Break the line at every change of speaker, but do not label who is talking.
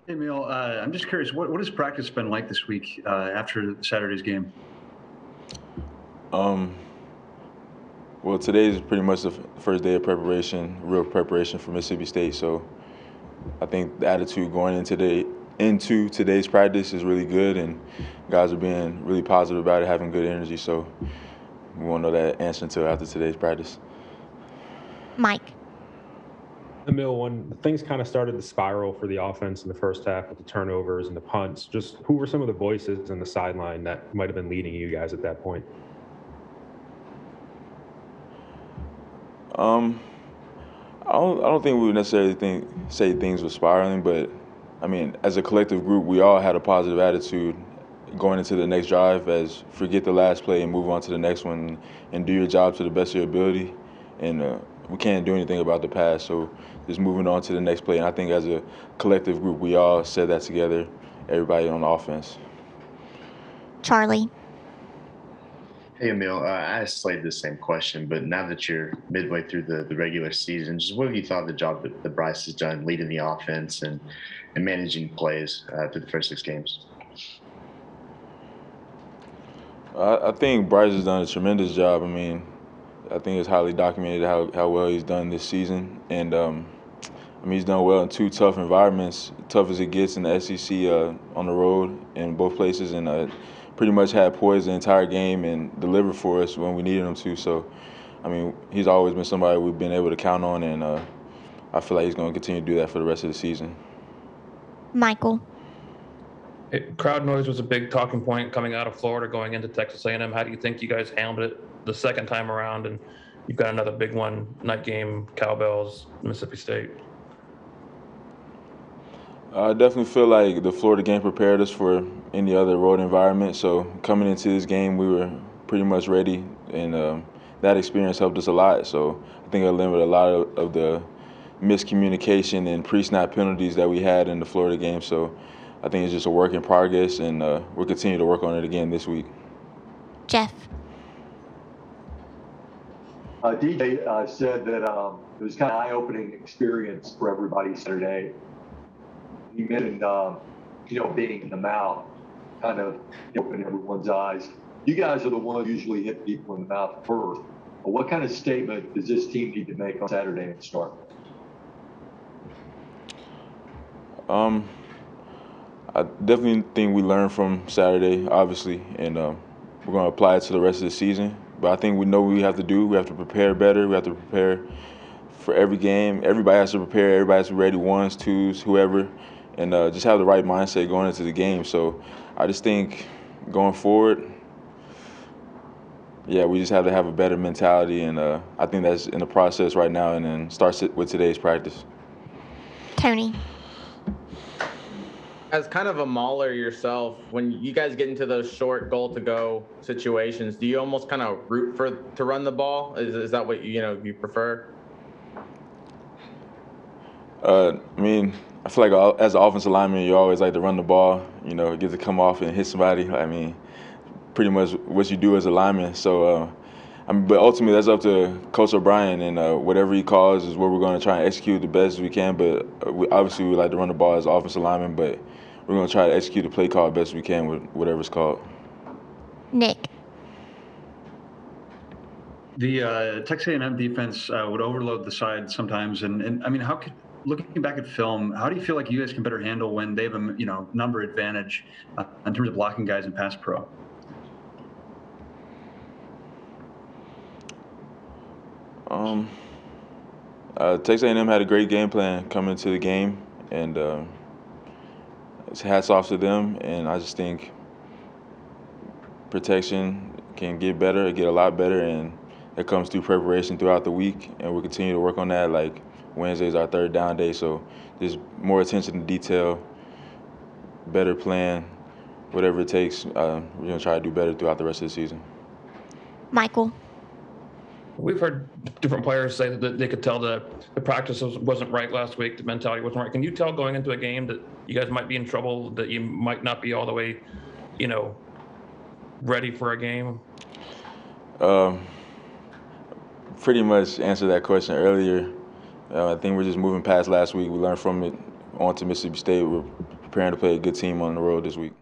Hey, Emil, I'm just curious, what has practice been like this week after Saturday's game?
Um, well, today is pretty much the first day of preparation, real preparation for Mississippi State. So I think the attitude going into today's practice is really good, and guys are being really positive about it, having good energy. So we won't know that answer until after today's practice.
Mike.
Emil, when things kind of started to spiral for the offense in the first half with the turnovers and the punts, just who were some of the voices in the sideline that might have been leading you guys at that point?
Um, I don't think we would necessarily say things were spiraling, but I mean, as a collective group, we all had a positive attitude going into the next drive. As forget the last play and move on to the next one, and do your job to the best of your ability. And we can't do anything about the past, so just moving on to the next play. And I think as a collective group, we all said that together. Everybody on the offense.
Charlie.
Hey Emil, I asked Slade the same question, but now that you're midway through the regular season, just what have you thought of the job that Bryce has done leading the offense and managing plays through the first 6 games?
I think Bryce has done a tremendous job. I mean, I think it's highly documented how well he's done this season, and I mean he's done well in two tough environments, tough as it gets in the SEC on the road in both places, and pretty much had poised the entire game and delivered for us when we needed him to. So, I mean, he's always been somebody we've been able to count on, and I feel like he's going to continue to do that for the rest of the season.
Michael.
Crowd noise was a big talking point coming out of Florida going into Texas A&M. How do you think you guys handled it the second time around? And you've got another big one, night game, Cowbells, Mississippi State.
I definitely feel like the Florida game prepared us for any other road environment. So coming into this game, we were pretty much ready, and that experience helped us a lot. So I think it limited a lot of the miscommunication and pre-snap penalties that we had in the Florida game. So I think it's just a work in progress, and we'll continue to work on it again this week.
Jeff.
DJ said that it was kind of an eye-opening experience for everybody Saturday. He mentioned, being in the mouth kind of opened everyone's eyes. You guys are the ones who usually hit people in the mouth first. But what kind of statement does this team need to make on Saturday at the start?
I definitely think we learned from Saturday, obviously, and we're going to apply it to the rest of the season. But I think we know what we have to do. We have to prepare better. We have to prepare for every game. Everybody has to prepare. Everybody has to be ready, ones, twos, whoever, and just have the right mindset going into the game. So I just think going forward, yeah, we just have to have a better mentality, and I think that's in the process right now, and then starts with today's practice.
Tony.
As kind of a mauler yourself, when you guys get into those short goal to go situations, do you almost kind of root to run the ball? Is that what you prefer?
I mean, I feel like as an offensive lineman, you always like to run the ball. Get to come off and hit somebody. I mean, pretty much what you do as a lineman. So, but ultimately, that's up to Coach O'Brien, and whatever he calls is what we're going to try and execute the best as we can. But obviously, we like to run the ball as offensive lineman, but we're going to try to execute the play call best we can with whatever's called.
Nick.
The Texas A&M defense would overload the side sometimes, and I mean, looking back at film, how do you feel like you guys can better handle when they have a number advantage in terms of blocking guys in pass pro?
Texas A&M had a great game plan coming into the game, and it's hats off to them. And I just think protection can get better, get a lot better, and it comes through preparation throughout the week, and we'll continue to work on that. Like Wednesday's our third down day, so just more attention to detail, better plan, whatever it takes. We're going to try to do better throughout the rest of the season.
Michael.
We've heard different players say that they could tell the practice wasn't right last week, the mentality wasn't right. Can you tell going into a game that you guys might be in trouble, that you might not be all the way, ready for a game?
Pretty much answered that question earlier. I think we're just moving past last week. We learned from it on to Mississippi State. We're preparing to play a good team on the road this week.